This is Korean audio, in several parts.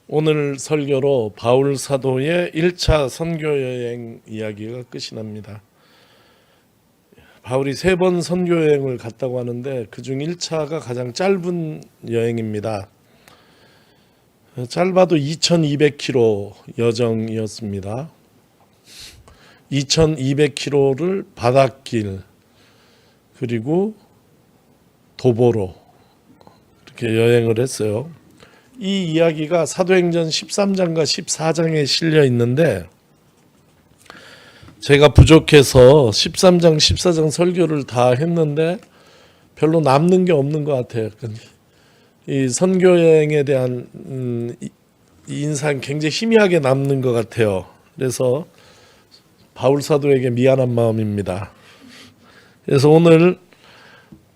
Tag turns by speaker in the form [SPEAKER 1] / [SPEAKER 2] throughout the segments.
[SPEAKER 1] 오늘 설교로 바울 사도의 1차 선교 여행 이야기가 끝이 납니다. 바울이 3번 선교 여행을 갔다고 하는데 그중 1차가 가장 짧은 여행입니다. 짧아도 2200km 여정이었습니다. 2200km를 바닷길 그리고 도보로 이렇게 여행을 했어요. 이 이야기가 사도행전 13장과 14장에 실려 있는데 제가 부족해서 13장, 14장 설교를 다 했는데 별로 남는 게 없는 것 같아요. 이 선교여행에 대한 인상 굉장히 희미하게 남는 것 같아요. 그래서 바울 사도에게 미안한 마음입니다. 그래서 오늘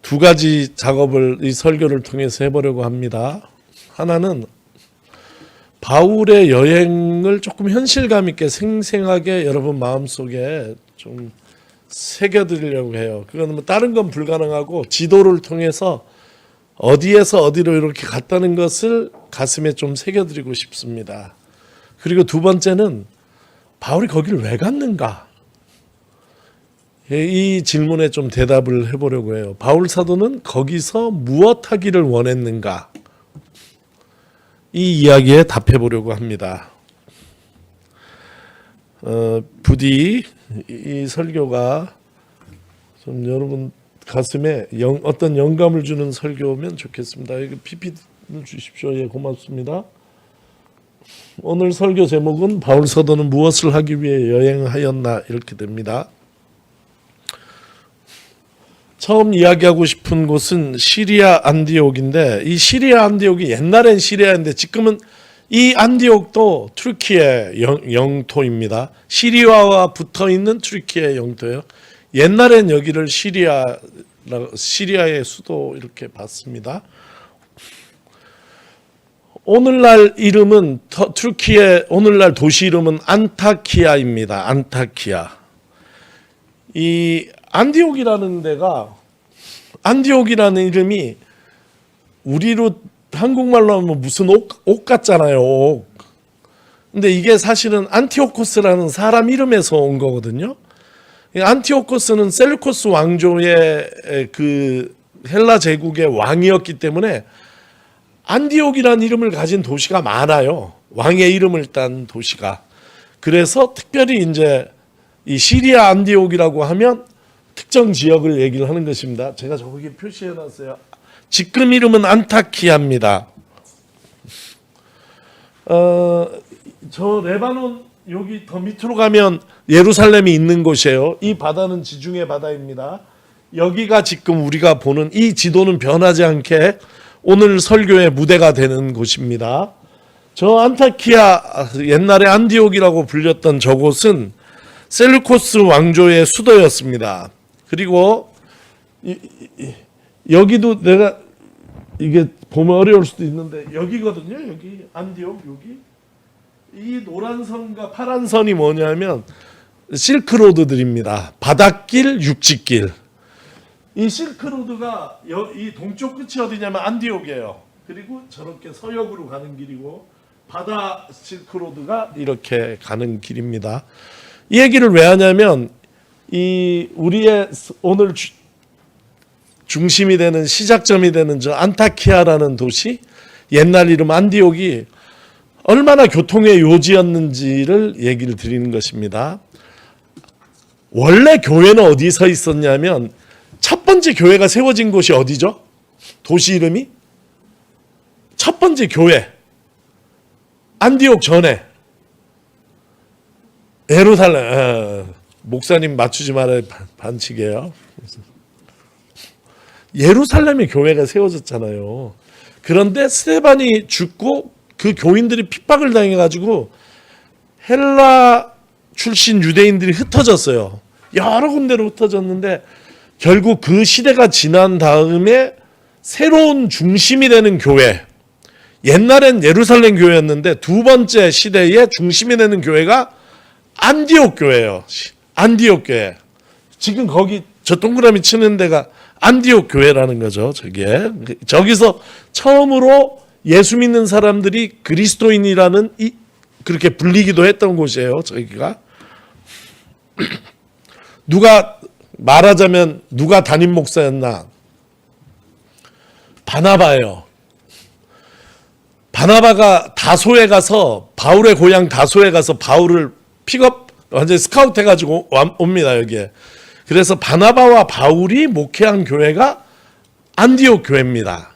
[SPEAKER 1] 두 가지 작업을 이 설교를 통해서 해보려고 합니다. 하나는 바울의 여행을 조금 현실감 있게 생생하게 여러분 마음속에 좀 새겨드리려고 해요. 그건 뭐 다른 건 불가능하고 지도를 통해서 어디에서 어디로 이렇게 갔다는 것을 가슴에 좀 새겨드리고 싶습니다. 그리고 두 번째는 바울이 거기를 왜 갔는가? 이 질문에 좀 대답을 해보려고 해요. 바울 사도는 거기서 무엇 하기를 원했는가? 이 이야기에 답해 보려고 합니다. 부디 이 설교가 좀 여러분 가슴에 어떤 영감을 주는 설교면 좋겠습니다. 이거 PPT를 주십시오. 예, 고맙습니다. 오늘 설교 제목은 바울 사도는 무엇을 하기 위해 여행하였나 이렇게 됩니다. 처음 이야기하고 싶은 곳은 시리아 안디옥인데 이 시리아 안디옥이 옛날엔 시리아인데 지금은 이 안디옥도 튀르키예 영토입니다. 시리아와 붙어있는 튀르키예 영토예요. 옛날엔 여기를 시리아의 수도 이렇게 봤습니다. 오늘날 이름은 튀르키예 오늘날 도시 이름은 안타키아입니다. 안타키아. 이 안디옥이라는 데가 안디옥이라는 이름이 우리로 한국말로 하면 무슨 옥 같잖아요. 옥. 근데 이게 사실은 안티오코스라는 사람 이름에서 온 거거든요. 안티오코스는 셀루코스 왕조의 그 헬라 제국의 왕이었기 때문에 안디옥이라는 이름을 가진 도시가 많아요. 왕의 이름을 딴 도시가. 그래서 특별히 이제 이 시리아 안디옥이라고 하면 특정 지역을 얘기를 하는 것입니다. 제가 저기 표시해 놨어요. 지금 이름은 안타키아입니다. 저 레바논 여기 더 밑으로 가면 예루살렘이 있는 곳이에요. 이 바다는 지중해 바다입니다. 여기가 지금 우리가 보는 이 지도는 변하지 않게 오늘 설교의 무대가 되는 곳입니다. 저 안타키아 옛날에 안디옥이라고 불렸던 저곳은 셀루코스 왕조의 수도였습니다. 그리고 여기도 내가 이게 보면 어려울 수도 있는데 여기거든요. 여기 안디옥 여기 이 노란 선과 파란 선이 뭐냐면 실크로드들입니다. 바닷길, 육지길. 이 실크로드가 이 동쪽 끝이 어디냐면 안디옥이에요. 그리고 저렇게 서역으로 가는 길이고 바다 실크로드가 이렇게 가는 길입니다. 이 얘기를 왜 하냐면 이 우리의 오늘 중심이 되는 시작점이 되는 저 안타키아라는 도시 옛날 이름 안디옥이 얼마나 교통의 요지였는지를 얘기를 드리는 것입니다. 원래 교회는 어디서 있었냐면 첫 번째 교회가 세워진 곳이 어디죠? 도시 이름이? 첫 번째 교회 안디옥 전에 예루살렘 목사님 맞추지 말아요. 반칙이에요. 예루살렘에 교회가 세워졌잖아요. 그런데 스데반이 죽고 그 교인들이 핍박을 당해가지고 헬라 출신 유대인들이 흩어졌어요. 여러 군데로 흩어졌는데 결국 그 시대가 지난 다음에 새로운 중심이 되는 교회. 옛날엔 예루살렘 교회였는데 두 번째 시대에 중심이 되는 교회가 안디옥 교회예요. 안디옥 교회. 지금 거기 저 동그라미 치는 데가 안디옥 교회라는 거죠. 저기서 처음으로 예수 믿는 사람들이 그리스도인이라는 그렇게 불리기도 했던 곳이에요. 저희가 누가 말하자면 누가 담임 목사였나? 바나바예요. 바나바가 다소에 가서 바울의 고향 다소에 가서 바울을 픽업 완전히 스카우트 해가지고 옵니다. 여기에. 그래서 바나바와 바울이 목회한 교회가 안디옥 교회입니다.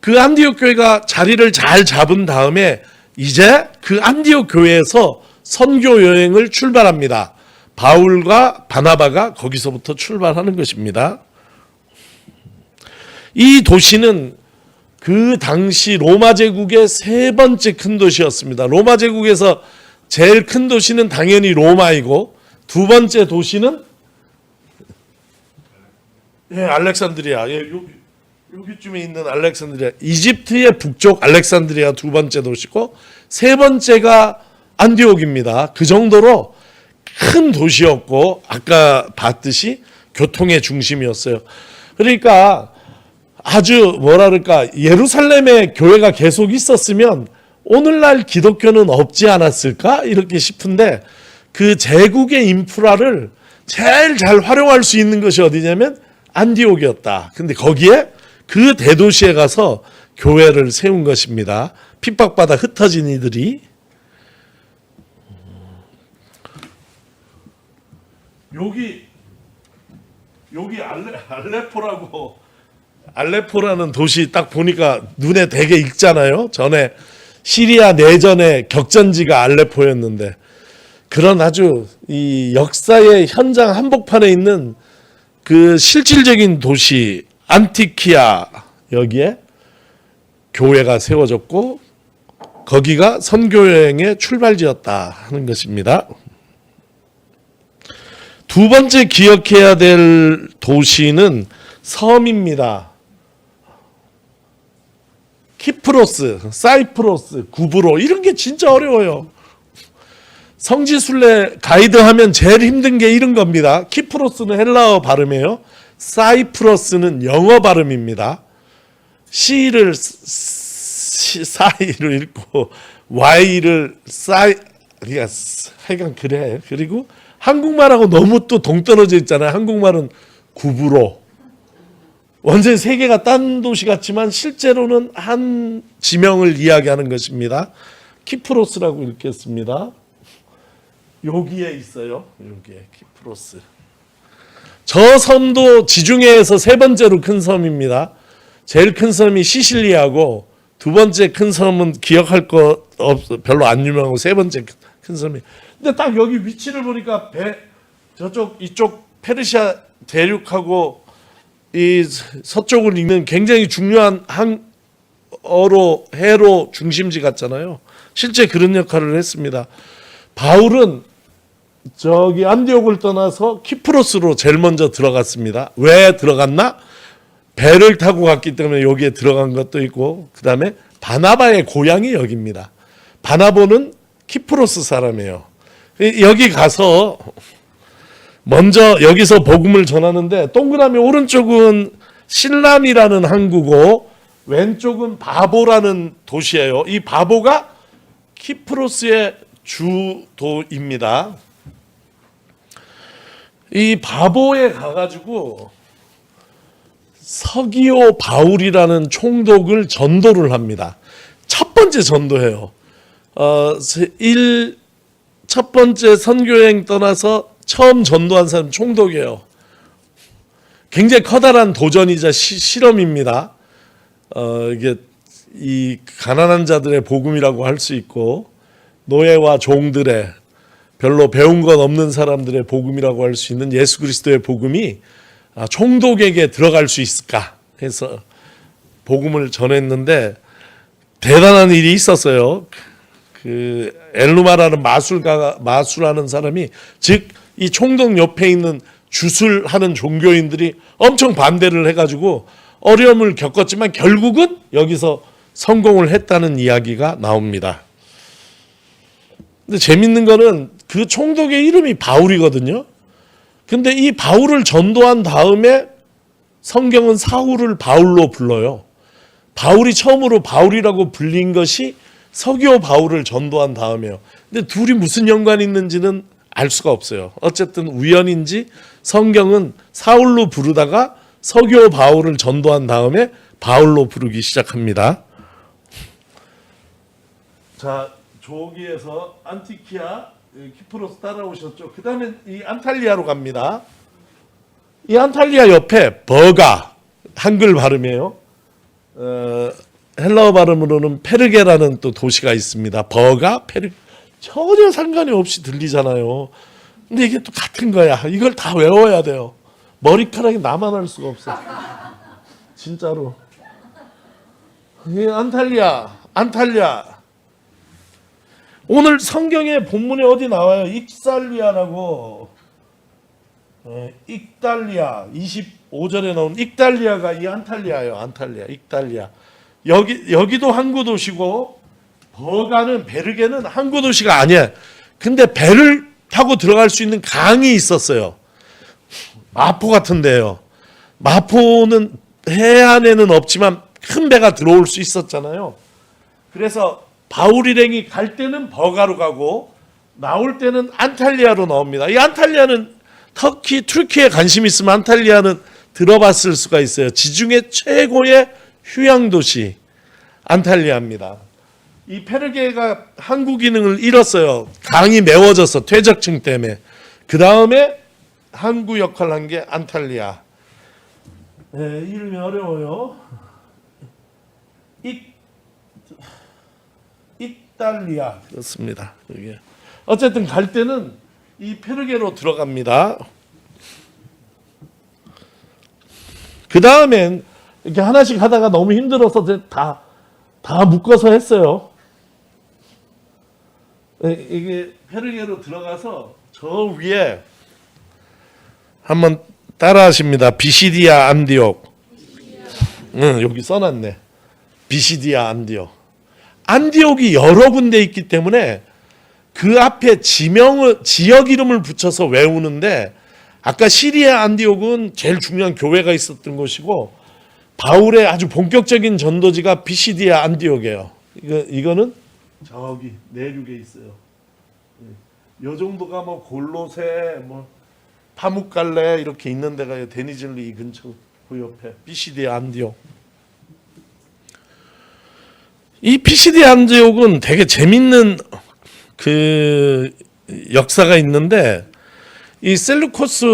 [SPEAKER 1] 그 안디옥 교회가 자리를 잘 잡은 다음에 이제 그 안디옥 교회에서 선교 여행을 출발합니다. 바울과 바나바가 거기서부터 출발하는 것입니다. 이 도시는 그 당시 로마 제국의 세 번째 큰 도시였습니다. 로마 제국에서 제일 큰 도시는 당연히 로마이고 두 번째 도시는 알렉산드리아. 여기쯤에 있는 알렉산드리아. 이집트의 북쪽 알렉산드리아 두 번째 도시고 세 번째가 안디옥입니다. 그 정도로 큰 도시였고 아까 봤듯이 교통의 중심이었어요. 그러니까 아주 뭐랄까 예루살렘에 교회가 계속 있었으면 오늘날 기독교는 없지 않았을까 이렇게 싶은데 그 제국의 인프라를 제일 잘 활용할 수 있는 것이 어디냐면 안디옥이었다. 근데 거기에 그 대도시에 가서 교회를 세운 것입니다. 핍박받아 흩어진 이들이. 여기 알레포라는 도시 딱 보니까 눈에 되게 익잖아요. 전에 시리아 내전의 격전지가 알레포였는데 그런 아주 이 역사의 현장 한복판에 있는 그 실질적인 도시 안티키아 여기에 교회가 세워졌고 거기가 선교여행의 출발지였다 하는 것입니다. 두 번째 기억해야 될 도시는 섬입니다. 키프로스, 사이프러스, 구브로 이런 게 진짜 어려워요. 성지순례 가이드 하면 제일 힘든 게 이런 겁니다. 키프로스는 헬라어 발음이에요. 사이프러스는 영어 발음입니다. C를 사이로 읽고 Y를 그러니까 하여간 그래. 그리고 한국말하고 너무 또 동떨어져 있잖아요. 한국말은 구브로. 완전히 세 개가 딴 도시 같지만 실제로는 한 지명을 이야기하는 것입니다. 키프로스라고 읽겠습니다. 여기에 있어요. 여기에 키프로스. 저 섬도 지중해에서 세 번째로 큰 섬입니다. 제일 큰 섬이 시실리아고 두 번째 큰 섬은 기억할 거 별로 안 유명하고 세 번째 큰 섬이. 근데 딱 여기 위치를 보니까 이쪽 페르시아 대륙하고 이 서쪽을 잇는 굉장히 중요한 해로 중심지 같잖아요. 실제 그런 역할을 했습니다. 바울은 저기 안디옥을 떠나서 키프로스로 제일 먼저 들어갔습니다. 왜 들어갔나? 배를 타고 갔기 때문에 여기에 들어간 것도 있고 그 다음에 바나바의 고향이 여기입니다. 바나보는 키프로스 사람이에요. 여기 가서 먼저 여기서 복음을 전하는데 동그라미 오른쪽은 신람이라는 항구고 왼쪽은 바보라는 도시예요. 이 바보가 키프로스의 주도입니다. 이 바보에 가가지고 서기오 바울이라는 총독을 전도를 합니다. 첫 번째 전도해요. 첫 번째 선교여행 떠나서 처음 전도한 사람 총독이에요. 굉장히 커다란 도전이자 실험입니다. 이게 이 가난한 자들의 복음이라고 할 수 있고 노예와 종들의 별로 배운 것 없는 사람들의 복음이라고 할 수 있는 예수 그리스도의 복음이 총독에게 들어갈 수 있을까 해서 복음을 전했는데 대단한 일이 있었어요. 그 엘루마라는 마술하는 사람이 즉 이 총독 옆에 있는 주술하는 종교인들이 엄청 반대를 해가지고 어려움을 겪었지만 결국은 여기서 성공을 했다는 이야기가 나옵니다. 근데 재밌는 거는 그 총독의 이름이 바울이거든요. 근데 이 바울을 전도한 다음에 성경은 사울을 바울로 불러요. 바울이 처음으로 바울이라고 불린 것이 서기오 바울을 전도한 다음에요. 근데 둘이 무슨 연관이 있는지는 알 수가 없어요. 어쨌든 우연인지 성경은 사울로 부르다가 서기오 바울을 전도한 다음에 바울로 부르기 시작합니다. 자, 조기에서 안티키아, 키프로스 따라오셨죠. 그 다음에 이 안탈리아로 갑니다. 이 안탈리아 옆에 버가, 한글 발음이에요. 헬라어 발음으로는 페르게라는 또 도시가 있습니다. 버가, 전혀 상관이 없이 들리잖아요. 근데 이게 또 같은 거야. 이걸 다 외워야 돼요. 머리카락이 나만 할 수가 없어. 진짜로. 이 안탈리아. 오늘 성경의 본문에 어디 나와요? 익살리아라고. 익달리아 25절에 나온 익달리아가 이 안탈리아예요. 안탈리아, 익달리아. 여기도 항구 도시고 버가는 베르게는 항구 도시가 아니야. 근데 배를 타고 들어갈 수 있는 강이 있었어요. 마포 같은데요. 마포는 해안에는 없지만 큰 배가 들어올 수 있었잖아요. 그래서 바울 일행이 갈 때는 버가로 가고 나올 때는 안탈리아로 나옵니다. 이 안탈리아는 튀르키예에 관심 있으면 안탈리아는 들어봤을 수가 있어요. 지중해 최고의 휴양 도시 안탈리아입니다. 이 페르게가 항구 기능을 잃었어요. 강이 메워져서 퇴적층 때문에. 그 다음에 항구 역할을 한 게 안탈리아. 네, 이름이 어려워요. 익달리아 그렇습니다. 이게 어쨌든 갈 때는 이 페르게로 들어갑니다. 그 다음엔 이렇게 하나씩 하다가 너무 힘들어서 다 묶어서 했어요. 이게 페르게로 들어가서 저 위에 한번 따라하십니다. 비시디아 안디옥. 여기 써놨네. 비시디아 안디옥. 안디옥이 여러 군데 있기 때문에 그 앞에 지역 이름을 붙여서 외우는데 아까 시리아 안디옥은 제일 중요한 교회가 있었던 곳이고 바울의 아주 본격적인 전도지가 비시디아 안디옥이에요. 이거는 저기 내륙에 있어요. 요 정도가 뭐 골로새, 뭐 파묵갈레 이렇게 있는 데가 데니즐리 이 근처 그 옆에 비시디아 안디옥. 이 비시디아 안디옥은 되게 재밌는 그 역사가 있는데 이 셀루코스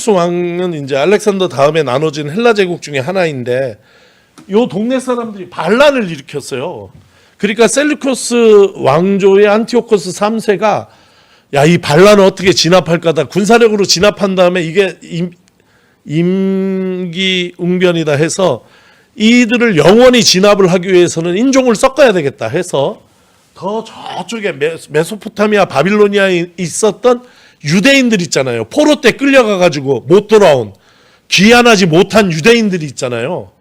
[SPEAKER 1] 왕은 이제 알렉산더 다음에 나눠진 헬라 제국 중에 하나인데 요 동네 사람들이 반란을 일으켰어요. 그러니까 셀루코스 왕조의 안티오코스 3세가 야, 이 반란을 어떻게 진압할까다 군사력으로 진압한 다음에 이게 임기응변이다 해서 이들을 영원히 진압을 하기 위해서는 인종을 섞어야 되겠다 해서 더 저쪽에 메소포타미아 바빌로니아에 있었던 유대인들 있잖아요. 포로 때 끌려가 가지고 못 돌아온 귀환하지 못한 유대인들이 있잖아요.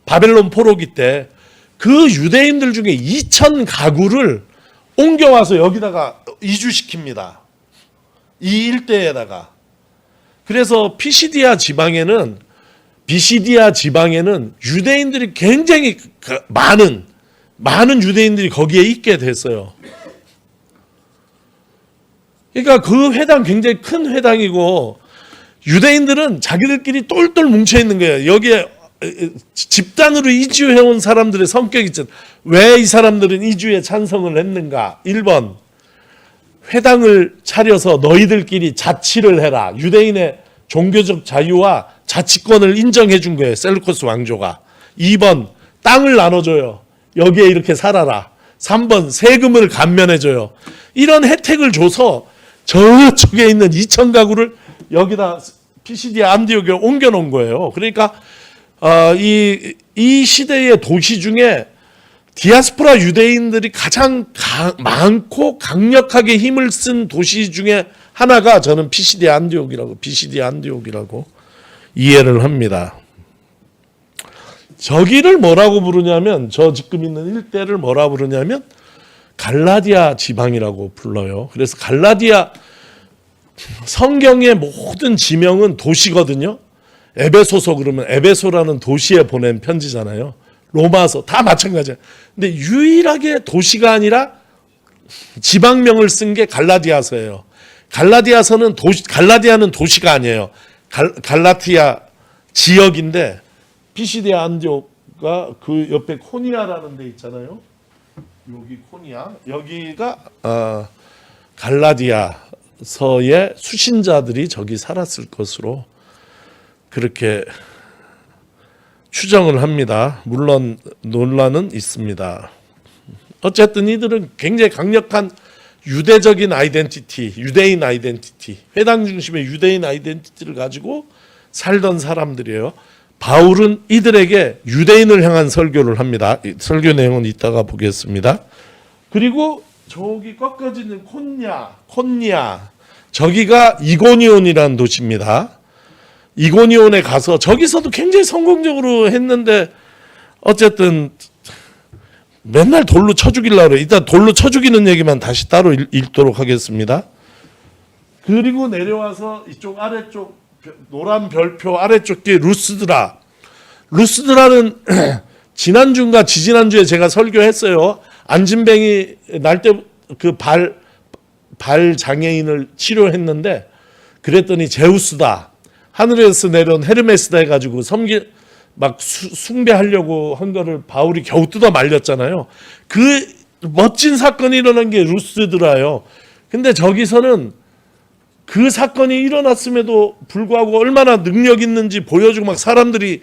[SPEAKER 1] 바벨론 포로기 때 그 유대인들 중에 2,000 가구를 옮겨와서 여기다가 이주시킵니다. 이 일대에다가. 그래서 비시디아 지방에는 유대인들이 굉장히 많은 유대인들이 거기에 있게 됐어요. 그러니까 그 회당 굉장히 큰 회당이고 유대인들은 자기들끼리 똘똘 뭉쳐 있는 거예요. 여기에 집단으로 이주해온 사람들의 성격이 있잖아요. 왜 이 사람들은 이주에 찬성을 했는가? 1번 회당을 차려서 너희들끼리 자치를 해라. 유대인의 종교적 자유와 자치권을 인정해 준 거예요. 셀루코스 왕조가. 2번 땅을 나눠줘요. 여기에 이렇게 살아라. 3번 세금을 감면해줘요. 이런 혜택을 줘서 저쪽에 있는 2,000 가구를 여기다 피시디아 안디옥에 옮겨놓은 거예요. 그러니까 이 시대의 도시 중에 디아스포라 유대인들이 가장 많고 강력하게 힘을 쓴 도시 중에 하나가 저는 비시디아 안디옥이라고 이해를 합니다. 저기를 뭐라고 부르냐면 저 지금 있는 일대를 뭐라 부르냐면 갈라디아 지방이라고 불러요. 그래서 갈라디아 성경의 모든 지명은 도시거든요. 에베소서 그러면 에베소라는 도시에 보낸 편지잖아요. 로마서 다 마찬가지야. 근데 유일하게 도시가 아니라 지방명을 쓴 게 갈라디아서예요. 갈라디아는 도시가 아니에요. 갈라티아 지역인데 피시디아 안디옥가 그 옆에 코니아라는 데 있잖아요. 여기 코니아, 여기가 갈라디아서의 수신자들이 저기 살았을 것으로 그렇게 추정을 합니다. 물론 논란은 있습니다. 어쨌든 이들은 굉장히 강력한 유대적인 아이덴티티, 유대인 아이덴티티, 회당 중심의 유대인 아이덴티티를 가지고 살던 사람들이에요. 바울은 이들에게 유대인을 향한 설교를 합니다. 설교 내용은 이따가 보겠습니다. 그리고 저기 꺾어지는 콘니아, 저기가 이고니온이라는 도시입니다. 이고니온에 가서 저기서도 굉장히 성공적으로 했는데 어쨌든 맨날 돌로 쳐 죽이려고 그래. 일단 돌로 쳐 죽이는 얘기만 다시 따로 읽도록 하겠습니다. 그리고 내려와서 이쪽 아래쪽 노란 별표 아래쪽 게 루스드라는 지난주인가 지지난주에 제가 설교했어요. 안진뱅이 날 때 그 발 장애인을 치료했는데 그랬더니 제우스다. 하늘에서 내려온 헤르메스다 해가지고 숭배하려고 한 거를 바울이 겨우 뜯어 말렸잖아요. 그 멋진 사건이 일어난 게 루스드라요. 근데 저기서는 그 사건이 일어났음에도 불구하고 얼마나 능력 있는지 보여주고 막 사람들이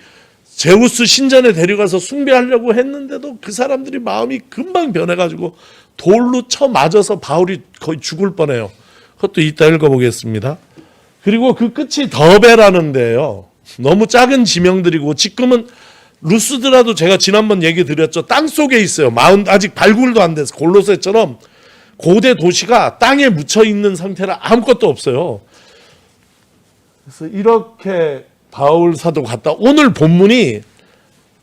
[SPEAKER 1] 제우스 신전에 데려가서 숭배하려고 했는데도 그 사람들이 마음이 금방 변해가지고 돌로 쳐 맞아서 바울이 거의 죽을 뻔해요. 그것도 이따 읽어보겠습니다. 그리고 그 끝이 더베라는 데예요. 너무 작은 지명들이고 지금은 루스드라도 제가 지난번 얘기 드렸죠. 땅 속에 있어요. 아직 발굴도 안 돼서 골로새처럼 고대 도시가 땅에 묻혀 있는 상태라 아무것도 없어요. 그래서 이렇게 바울 사도 갔다. 오늘 본문이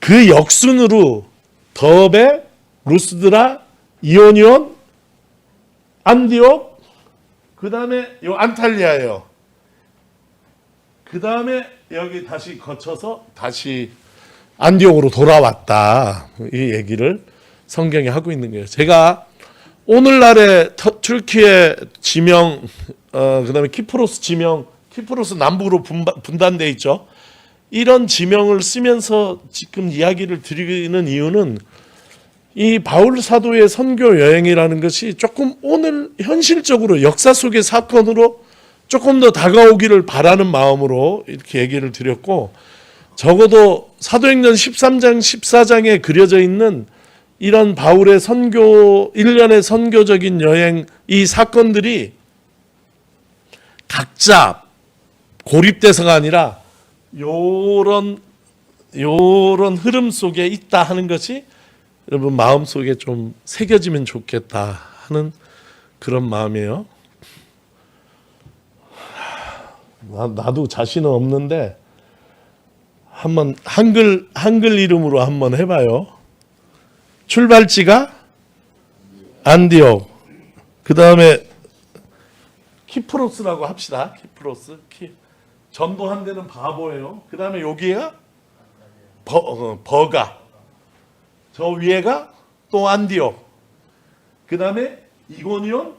[SPEAKER 1] 그 역순으로 더베, 루스드라, 이오니온, 안디옥, 그 다음에 요 안탈리아예요. 그 다음에 여기 다시 거쳐서 다시 안디옥으로 돌아왔다. 이 얘기를 성경이 하고 있는 거예요. 제가 오늘날의 튀르키예 지명, 그 다음에 키프로스 지명, 키프로스 남북으로 분단돼 있죠. 이런 지명을 쓰면서 지금 이야기를 드리는 이유는 이 바울 사도의 선교 여행이라는 것이 조금 오늘 현실적으로 역사 속의 사건으로 조금 더 다가오기를 바라는 마음으로 이렇게 얘기를 드렸고, 적어도 사도행전 13장 14장에 그려져 있는 이런 바울의 선교, 일련의 선교적인 여행, 이 사건들이 각자 고립돼서가 아니라 요런 흐름 속에 있다 하는 것이 여러분 마음속에 좀 새겨지면 좋겠다 하는 그런 마음이에요. 나도 자신은 없는데 한번 한글 이름으로 한번 해봐요. 출발지가 안디옥, 그 다음에 키프로스라고 합시다. 키프로스, 전도한 데는 바보예요. 그 다음에 여기가 버가, 저 위에가 또 안디옥, 그 다음에 이고니온,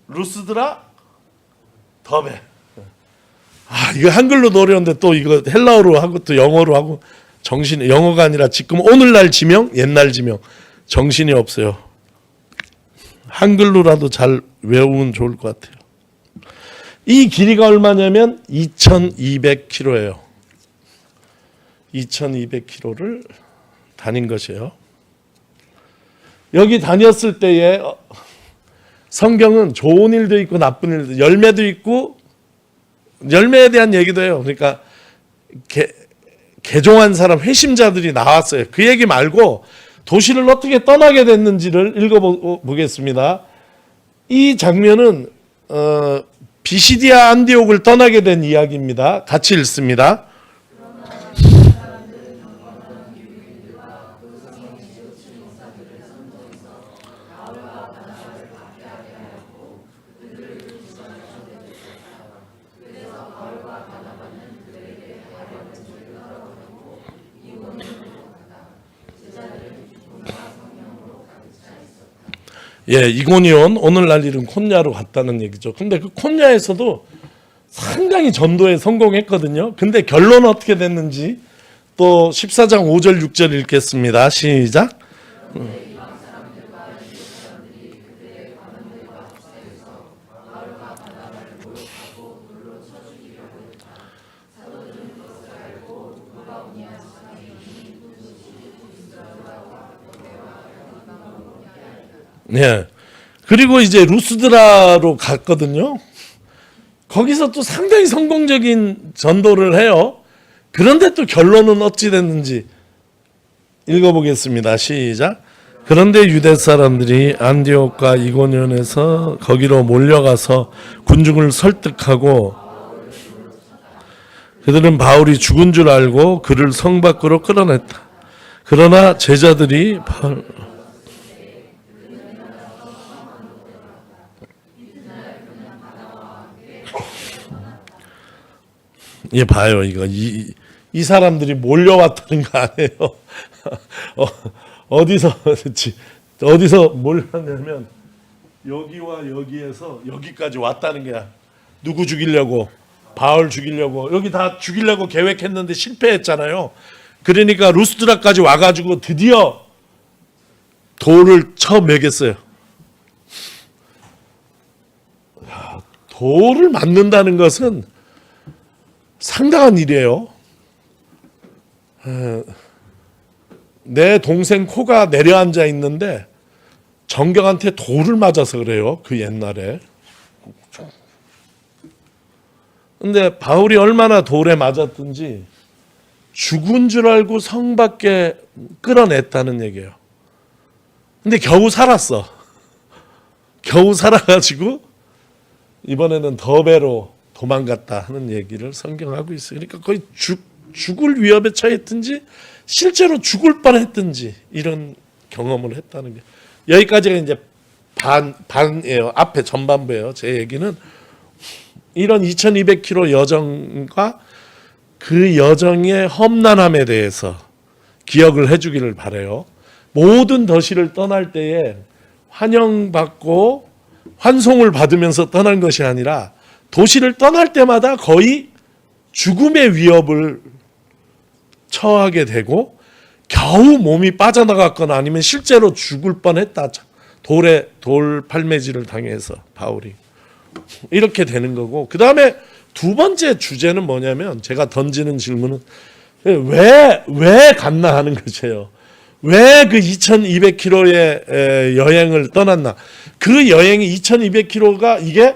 [SPEAKER 1] 루스드라, 더베. 이거 한글로도 어려운데 또 이거 헬라어로 하고 또 영어로 하고 영어가 아니라 지금 오늘날 지명, 옛날 지명 정신이 없어요. 한글로라도 잘 외우면 좋을 것 같아요. 이 길이가 얼마냐면 2200km예요. 2200km를 다닌 것이에요. 여기 다녔을 때에 성경은 좋은 일도 있고 나쁜 일도, 열매도 있고, 열매에 대한 얘기도 해요. 그러니까 개종한 사람, 회심자들이 나왔어요. 그 얘기 말고 도시를 어떻게 떠나게 됐는지를 읽어보겠습니다. 이 장면은 비시디아 안디옥을 떠나게 된 이야기입니다. 같이 읽습니다. 이고니온 오늘날 이름 콘야로 갔다는 얘기죠. 근데 그 콘야에서도 상당히 전도에 성공했거든요. 근데 결론은 어떻게 됐는지 또 14장 5절 6절 읽겠습니다. 시작. 그리고 이제 루스드라로 갔거든요. 거기서 또 상당히 성공적인 전도를 해요. 그런데 또 결론은 어찌 됐는지 읽어보겠습니다. 시작. 그런데 유대 사람들이 안디옥과 이고니온에서 거기로 몰려가서 군중을 설득하고 그들은 바울이 죽은 줄 알고 그를 성 밖으로 끌어냈다. 그러나 제자들이 봐요. 이거 이 사람들이 몰려왔다는 거 아니에요. 어디서 몰렸냐면 여기와 여기에서 여기까지 왔다는 거야. 누구 죽이려고? 바울 죽이려고. 여기 다 죽이려고 계획했는데 실패했잖아요. 그러니까 루스드라까지 와가지고 드디어 돌을 쳐 매겼어요. 돌을 맞는다는 것은 상당한 일이에요. 내 동생 코가 내려앉아 있는데 정경한테 돌을 맞아서 그래요. 그 옛날에. 근데 바울이 얼마나 돌에 맞았든지 죽은 줄 알고 성 밖에 끌어냈다는 얘기예요. 근데 겨우 살았어. 겨우 살아가지고 이번에는 더베로 도망갔다 하는 얘기를 성경하고 있어요. 그러니까 거의 죽을 위협에 처했든지 실제로 죽을 뻔했든지 이런 경험을 했다는 게 여기까지가 이제 반이에요. 앞에 전반부예요. 제 얘기는 이런 2200km 여정과 그 여정의 험난함에 대해서 기억을 해주기를 바라요. 모든 도시를 떠날 때에 환영받고 환송을 받으면서 떠난 것이 아니라 도시를 떠날 때마다 거의 죽음의 위협을 처하게 되고 겨우 몸이 빠져나갔거나 아니면 실제로 죽을 뻔했다. 돌 팔매질을 당해서 바울이 이렇게 되는 거고, 그 다음에 두 번째 주제는 뭐냐면 제가 던지는 질문은 왜 갔나 하는 것이에요. 왜 그 2200km의 여행을 떠났나. 그 여행이 2200km가 이게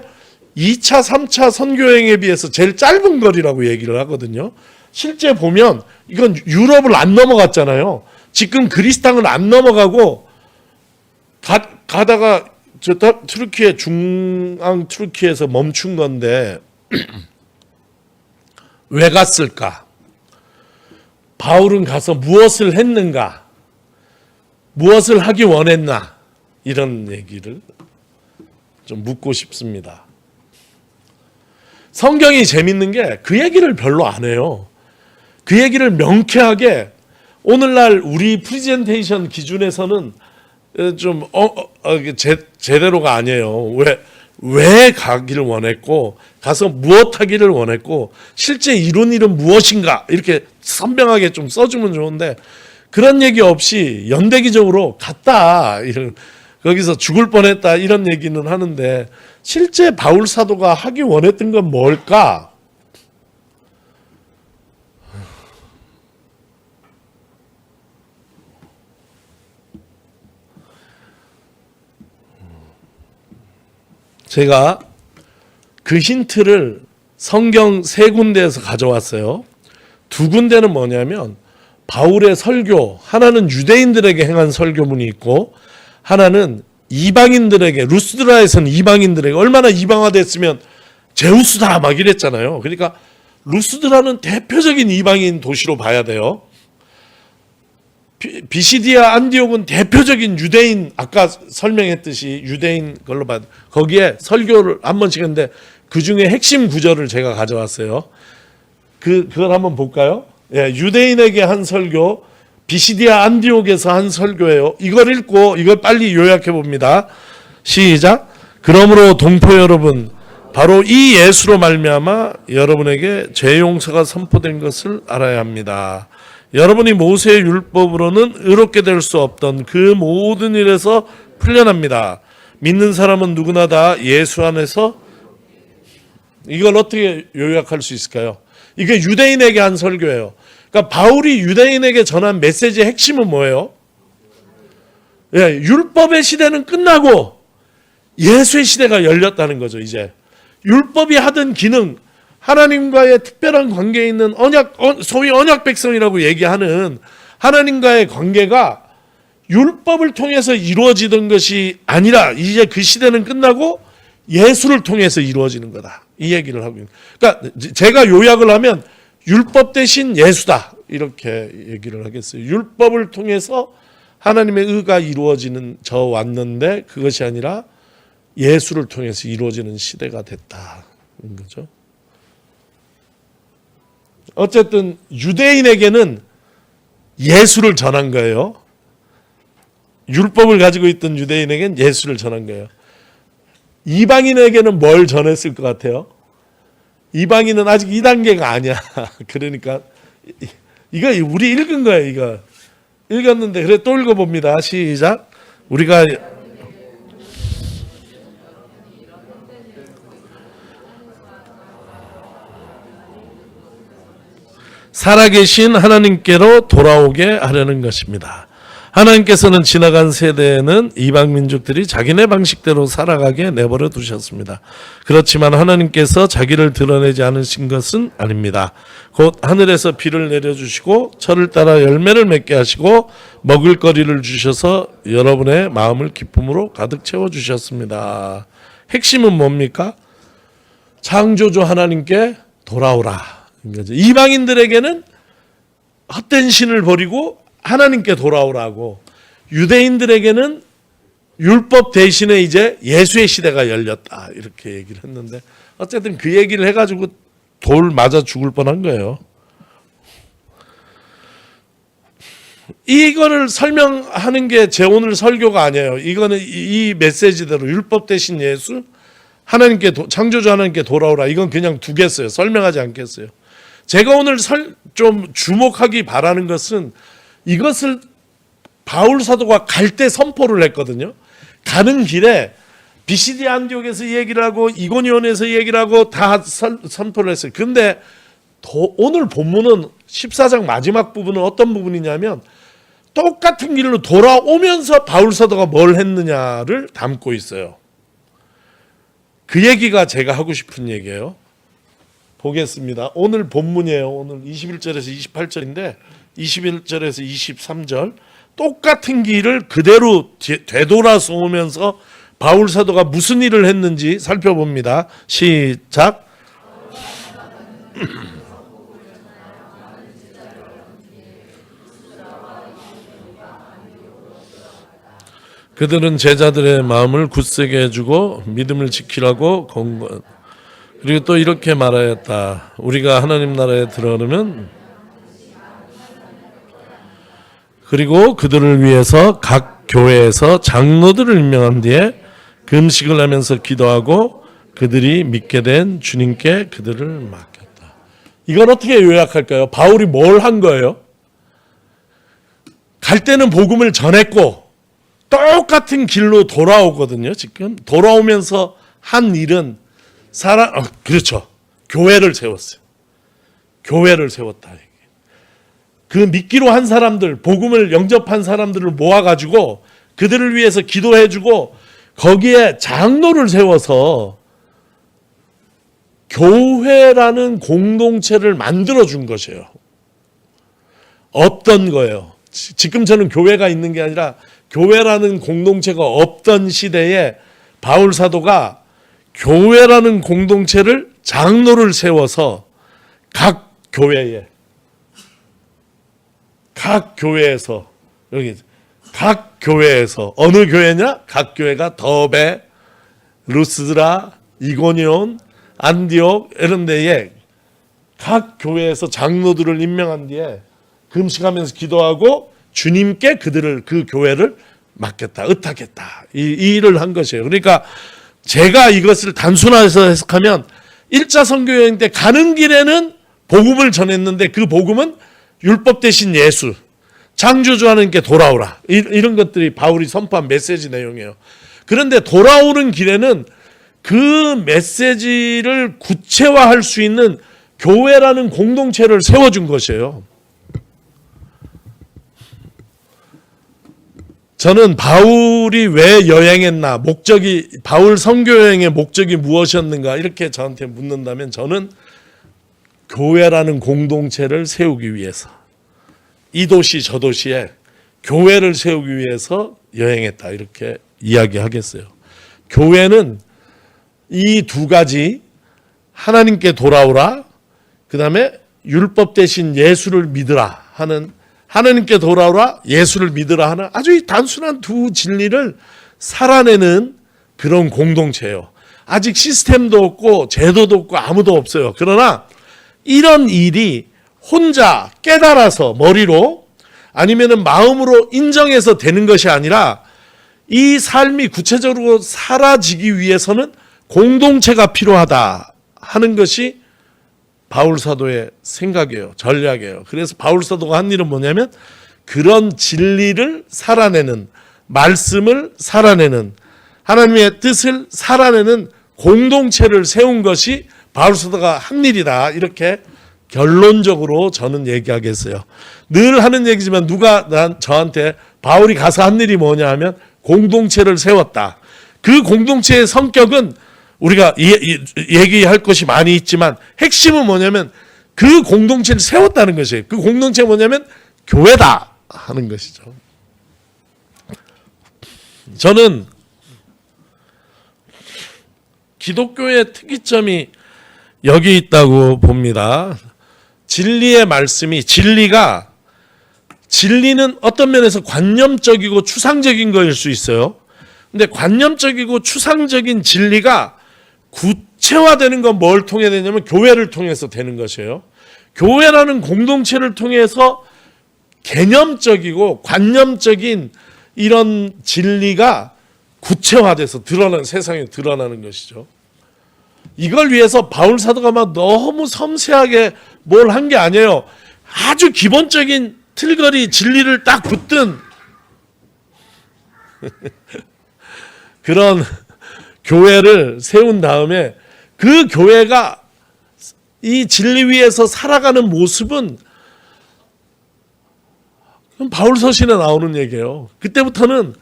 [SPEAKER 1] 2차 3차 선교여행에 비해서 제일 짧은 거리라고 얘기를 하거든요. 실제 보면 이건 유럽을 안 넘어갔잖아요. 지금 그리스 땅을 안 넘어가고 가다가 저 트루키에 중앙 트루키에서 멈춘 건데 왜 갔을까? 바울은 가서 무엇을 했는가? 무엇을 하기 원했나? 이런 얘기를 좀 묻고 싶습니다. 성경이 재밌는 게 그 얘기를 별로 안 해요. 그 얘기를 명쾌하게 오늘날 우리 프리젠테이션 기준에서는 좀 제대로가 아니에요. 왜 가기를 원했고 가서 무엇 하기를 원했고 실제 이룬 일은 무엇인가 이렇게 선명하게 좀 써주면 좋은데 그런 얘기 없이 연대기적으로 갔다 이런 거기서 죽을 뻔했다 이런 얘기는 하는데 실제 바울 사도가 하기 원했던 건 뭘까? 제가 그 힌트를 성경 세 군데에서 가져왔어요. 두 군데는 뭐냐면 바울의 설교, 하나는 유대인들에게 행한 설교문이 있고 하나는 이방인들에게, 루스드라에서는 이방인들에게, 얼마나 이방화됐으면 제우스다 막 이랬잖아요. 그러니까 루스드라는 대표적인 이방인 도시로 봐야 돼요. 비시디아 안디옥은 대표적인 유대인, 아까 설명했듯이 유대인 걸로 봐도 거기에 설교를 한 번씩 했는데 그 중에 핵심 구절을 제가 가져왔어요. 그걸 한번 볼까요? 유대인에게 한 설교, 비시디아 안디옥에서 한 설교예요. 이걸 읽고 이걸 빨리 요약해 봅니다. 시작. 그러므로 동포 여러분, 바로 이 예수로 말미암아 여러분에게 죄 용서가 선포된 것을 알아야 합니다. 여러분이 모세의 율법으로는 의롭게 될 수 없던 그 모든 일에서 풀려납니다. 믿는 사람은 누구나 다 예수 안에서. 이걸 어떻게 요약할 수 있을까요? 이게 유대인에게 한 설교예요. 그러니까 바울이 유대인에게 전한 메시지의 핵심은 뭐예요? 예, 율법의 시대는 끝나고 예수의 시대가 열렸다는 거죠. 이제 율법이 하던 기능, 하나님과의 특별한 관계에 있는 언약, 소위 언약 백성이라고 얘기하는 하나님과의 관계가 율법을 통해서 이루어지던 것이 아니라 이제 그 시대는 끝나고 예수를 통해서 이루어지는 거다. 이 얘기를 하고 있는. 그러니까 제가 요약을 하면 율법 대신 예수다. 이렇게 얘기를 하겠어요. 율법을 통해서 하나님의 의가 이루어지는 저 왔는데 그것이 아니라 예수를 통해서 이루어지는 시대가 됐다는 거죠. 어쨌든 유대인에게는 예수를 전한 거예요. 율법을 가지고 있던 유대인에게는 예수를 전한 거예요. 이방인에게는 뭘 전했을 것 같아요? 이방인은 아직 2단계가 아니야. 그러니까 이거 우리 읽은 거예요. 이거 읽었는데 그래 또 읽어봅니다. 시작. 우리가 살아계신 하나님께로 돌아오게 하려는 것입니다. 하나님께서는 지나간 세대에는 이방 민족들이 자기네 방식대로 살아가게 내버려 두셨습니다. 그렇지만 하나님께서 자기를 드러내지 않으신 것은 아닙니다. 곧 하늘에서 비를 내려주시고 철을 따라 열매를 맺게 하시고 먹을거리를 주셔서 여러분의 마음을 기쁨으로 가득 채워주셨습니다. 핵심은 뭡니까? 창조주 하나님께 돌아오라. 이방인들에게는 헛된 신을 버리고 하나님께 돌아오라고, 유대인들에게는 율법 대신에 이제 예수의 시대가 열렸다 이렇게 얘기를 했는데 어쨌든 그 얘기를 해가지고 돌 맞아 죽을 뻔한 거예요. 이거를 설명하는 게 제 오늘 설교가 아니에요. 이거는 이 메시지대로 율법 대신 예수, 하나님께 창조주 하나님께 돌아오라, 이건 그냥 두겠어요. 설명하지 않겠어요. 제가 오늘 좀 주목하기 바라는 것은 이것을 바울 사도가 갈 때 선포를 했거든요. 가는 길에 비시디 안디옥에서 얘기를 하고 이고니온에서 얘기를 하고 다 선포를 했어요. 근데 오늘 본문은 14장 마지막 부분은 어떤 부분이냐면 똑같은 길로 돌아오면서 바울 사도가 뭘 했느냐를 담고 있어요. 그 얘기가 제가 하고 싶은 얘기예요. 보겠습니다. 오늘 본문이에요. 오늘 21절에서 28절인데 21절에서 23절 똑같은 길을 그대로 되돌아서 오면서 바울 사도가 무슨 일을 했는지 살펴봅니다. 시작. 그들은 제자들의 마음을 굳세게 해주고 믿음을 지키라고 권고. 그리고 또 이렇게 말하였다. 우리가 하나님 나라에 들어오면 그리고 그들을 위해서 각 교회에서 장로들을 임명한 뒤에 금식을 하면서 기도하고 그들이 믿게 된 주님께 그들을 맡겼다. 이건 어떻게 요약할까요? 바울이 뭘 한 거예요? 갈 때는 복음을 전했고 똑같은 길로 돌아오거든요. 지금 돌아오면서 한 일은 그렇죠. 교회를 세웠어요. 교회를 세웠다. 그 믿기로 한 사람들, 복음을 영접한 사람들을 모아가지고 그들을 위해서 기도해주고 거기에 장로를 세워서 교회라는 공동체를 만들어준 것이에요. 없던 거예요. 지금 저는 교회가 있는 게 아니라 교회라는 공동체가 없던 시대에 바울 사도가 교회라는 공동체를 장로를 세워서 각 교회에서 여기 각 교회에서 어느 교회냐? 각 교회가 더베, 루스드라, 이고니온, 안디옥 이런 데에 각 교회에서 장로들을 임명한 뒤에 금식하면서 기도하고 주님께 그 교회를 맡겠다, 의탁했다. 이 일을 한 것이에요. 그러니까 제가 이것을 단순화해서 해석하면 1차 선교 여행 때 가는 길에는 복음을 전했는데 그 복음은 율법 대신 예수, 창조주 하나님께 돌아오라. 이런 것들이 바울이 선포한 메시지 내용이에요. 그런데 돌아오는 길에는 그 메시지를 구체화할 수 있는 교회라는 공동체를 세워준 것이에요. 저는 바울이 왜 여행했나, 바울 선교 여행의 목적이 무엇이었는가 이렇게 저한테 묻는다면 저는 교회라는 공동체를 세우기 위해서, 이 도시 저 도시에 교회를 세우기 위해서 여행했다 이렇게 이야기하겠어요. 교회는 이 두 가지, 하나님께 돌아오라, 그 다음에 율법 대신 예수를 믿으라 하는, 하나님께 돌아오라, 예수를 믿으라 하는 아주 단순한 두 진리를 살아내는 그런 공동체예요. 아직 시스템도 없고 제도도 없고 아무도 없어요. 그러나 이런 일이 혼자 깨달아서 머리로 아니면은 마음으로 인정해서 되는 것이 아니라 이 삶이 구체적으로 사라지기 위해서는 공동체가 필요하다 하는 것이 바울 사도의 생각이에요. 전략이에요. 그래서 바울 사도가 한 일은 뭐냐면 그런 진리를 살아내는, 말씀을 살아내는, 하나님의 뜻을 살아내는 공동체를 세운 것이 바울 사도가 한 일이다. 이렇게 결론적으로 저는 얘기하겠어요. 늘 하는 얘기지만 누가 저한테 바울이 가서 한 일이 뭐냐 하면 공동체를 세웠다. 그 공동체의 성격은 우리가 얘기할 것이 많이 있지만 핵심은 뭐냐면 그 공동체를 세웠다는 것이에요. 그 공동체가 뭐냐면 교회다 하는 것이죠. 저는 기독교의 특이점이 여기 있다고 봅니다. 진리의 말씀이, 진리는 어떤 면에서 관념적이고 추상적인 거일 수 있어요. 근데 관념적이고 추상적인 진리가 구체화되는 건 뭘 통해 되냐면 교회를 통해서 되는 것이에요. 교회라는 공동체를 통해서 개념적이고 관념적인 이런 진리가 구체화돼서 세상에 드러나는 것이죠. 이걸 위해서 바울 사도가 막 너무 섬세하게 뭘 한 게 아니에요. 아주 기본적인 틀거리 진리를 딱 붙든 그런 교회를 세운 다음에 그 교회가 이 진리 위에서 살아가는 모습은 바울 서신에 나오는 얘기예요. 그때부터는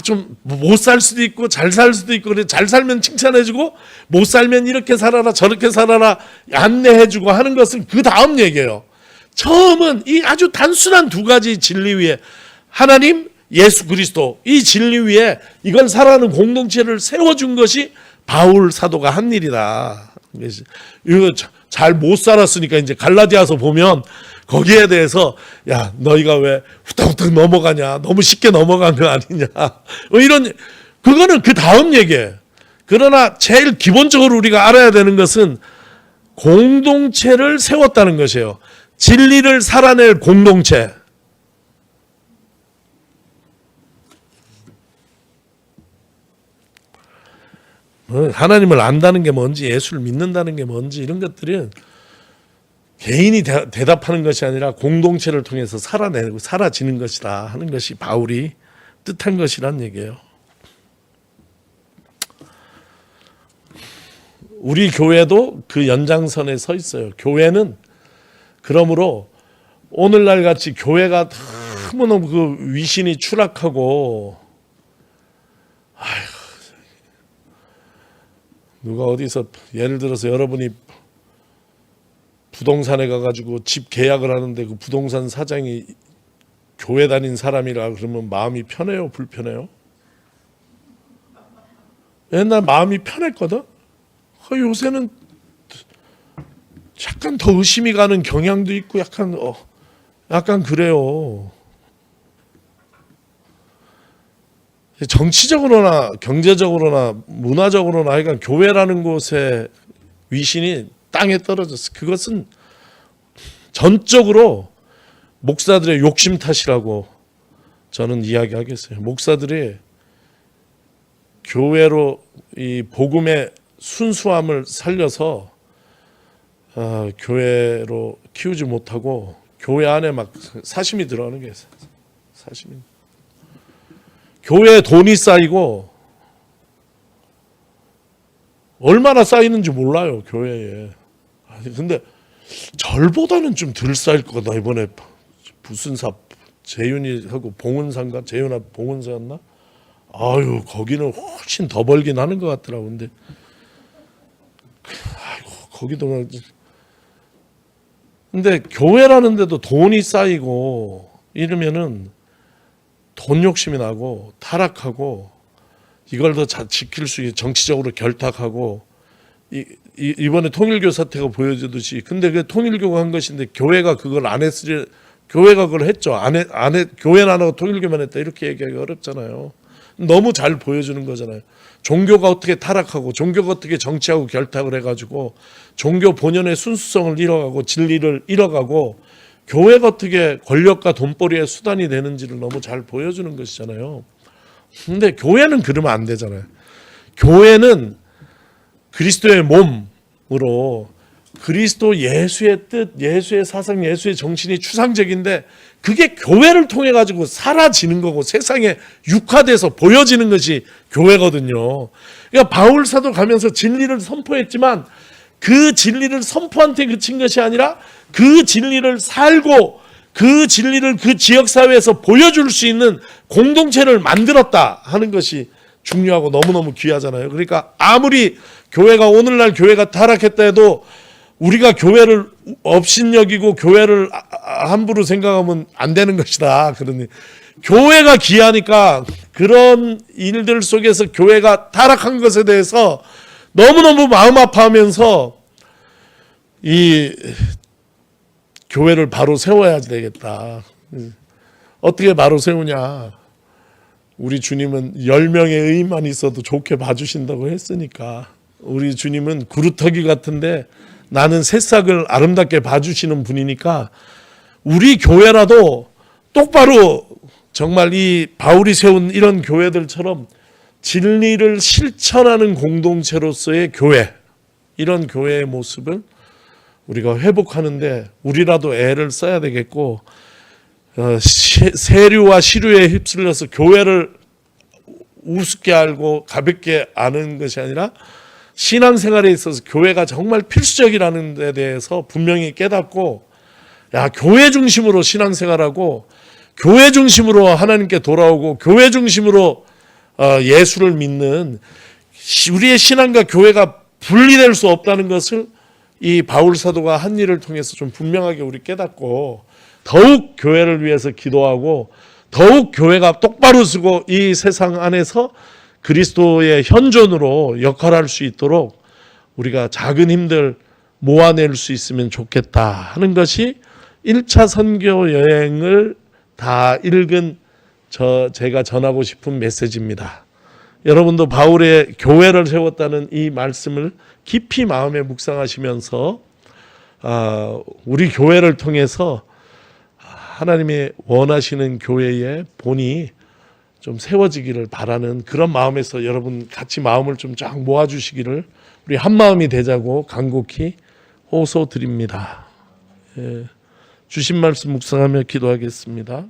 [SPEAKER 1] 좀 못 살 수도 있고 잘 살 수도 있고, 그래 잘 살면 칭찬해주고 못 살면 이렇게 살아라 저렇게 살아라 안내해주고 하는 것은 그 다음 얘기예요. 처음은 이 아주 단순한 두 가지 진리 위에 하나님, 예수 그리스도, 이 진리 위에 이걸 살아가는 공동체를 세워준 것이 바울 사도가 한 일이다. 이거 잘 못 살았으니까 이제 갈라디아서 보면 거기에 대해서 야 너희가 왜 후딱후딱 넘어가냐, 너무 쉽게 넘어간 거 아니냐, 이런, 그거는 그 다음 얘기예요. 그러나 제일 기본적으로 우리가 알아야 되는 것은 공동체를 세웠다는 것이에요. 진리를 살아낼 공동체. 하나님을 안다는 게 뭔지, 예수를 믿는다는 게 뭔지, 이런 것들은 개인이 대답하는 것이 아니라 공동체를 통해서 살아내고 사라지는 것이다 하는 것이 바울이 뜻한 것이란 얘기예요. 우리 교회도 그 연장선에 서 있어요. 교회는 그러므로 오늘날 같이 교회가 너무너무 그 위신이 추락하고, 누가 어디서 예를 들어서 여러분이 부동산에 가가지고 집 계약을 하는데 그 부동산 사장이 교회 다닌 사람이라 그러면 마음이 편해요, 불편해요? 옛날 마음이 편했거든. 요새는 약간 더 의심이 가는 경향도 있고 약간 그래요. 정치적으로나 경제적으로나 문화적으로나 하여간 교회라는 곳에 위신이 땅에 떨어졌어. 그것은 전적으로 목사들의 욕심 탓이라고 저는 이야기하겠어요. 목사들이 교회로 이 복음의 순수함을 살려서 교회로 키우지 못하고 교회 안에 막 사심이 들어가는 게 있어요. 사심이. 교회에 돈이 쌓이고 얼마나 쌓이는지 몰라요, 교회에. 근데 절보다는 좀 덜 쌓일 거다. 이번에 무슨 재윤이하고 봉은사인가? 재윤아 봉은사였나? 아유, 거기는 훨씬 더 벌긴 하는 것 같더라고. 근데 아이고, 거기도 근데 교회라는 데도 돈이 쌓이고 이러면은 돈 욕심이 나고 타락하고 이걸 더 지킬 수 있게 정치적으로 결탁하고 이번에 통일교 사태가 보여주듯이 근데 그 통일교가 한 것인데 교회가 그걸 안 했으리 교회가 그걸 했죠. 교회는 안 하고 통일교만 했다 이렇게 얘기하기 어렵잖아요. 너무 잘 보여주는 거잖아요. 종교가 어떻게 타락하고 종교가 어떻게 정치하고 결탁을 해가지고 종교 본연의 순수성을 잃어가고 진리를 잃어가고 교회가 어떻게 권력과 돈벌이의 수단이 되는지를 너무 잘 보여주는 것이잖아요. 근데 교회는 그러면 안 되잖아요. 교회는 그리스도의 몸으로 그리스도 예수의 뜻, 예수의 사상, 예수의 정신이 추상적인데 그게 교회를 통해 가지고 사라지는 거고 세상에 육화돼서 보여지는 것이 교회거든요. 그러니까 바울 사도 가면서 진리를 선포했지만 그 진리를 선포한테 그친 것이 아니라 그 진리를 살고 그 진리를 그 지역사회에서 보여줄 수 있는 공동체를 만들었다 하는 것이 중요하고 너무너무 귀하잖아요. 그러니까 아무리 교회가 오늘날 교회가 타락했다 해도 우리가 교회를 업신여기고 교회를 함부로 생각하면 안 되는 것이다. 그러니 교회가 귀하니까 그런 일들 속에서 교회가 타락한 것에 대해서 너무너무 마음 아파하면서 이 교회를 바로 세워야 되겠다. 어떻게 바로 세우냐. 우리 주님은 10명의 의인만 있어도 좋게 봐주신다고 했으니까 우리 주님은 구루터기 같은데 나는 새싹을 아름답게 봐주시는 분이니까 우리 교회라도 똑바로 정말 이 바울이 세운 이런 교회들처럼 진리를 실천하는 공동체로서의 교회, 이런 교회의 모습을 우리가 회복하는데 우리라도 애를 써야 되겠고 세류와 시류에 휩쓸려서 교회를 우습게 알고 가볍게 아는 것이 아니라 신앙생활에 있어서 교회가 정말 필수적이라는 데 대해서 분명히 깨닫고 교회 중심으로 신앙생활하고 교회 중심으로 하나님께 돌아오고 교회 중심으로 예수를 믿는 우리의 신앙과 교회가 분리될 수 없다는 것을 이 바울 사도가 한 일을 통해서 좀 분명하게 우리 깨닫고 더욱 교회를 위해서 기도하고 더욱 교회가 똑바로 서고 이 세상 안에서 그리스도의 현존으로 역할할 수 있도록 우리가 작은 힘들 모아낼 수 있으면 좋겠다 하는 것이 1차 선교 여행을 다 읽은 제가 전하고 싶은 메시지입니다. 여러분도 바울의 교회를 세웠다는 이 말씀을 깊이 마음에 묵상하시면서 우리 교회를 통해서 하나님이 원하시는 교회의 본이 좀 세워지기를 바라는 그런 마음에서 여러분 같이 마음을 좀 쫙 모아주시기를 우리 한 마음이 되자고 간곡히 호소드립니다. 주신 말씀 묵상하며 기도하겠습니다.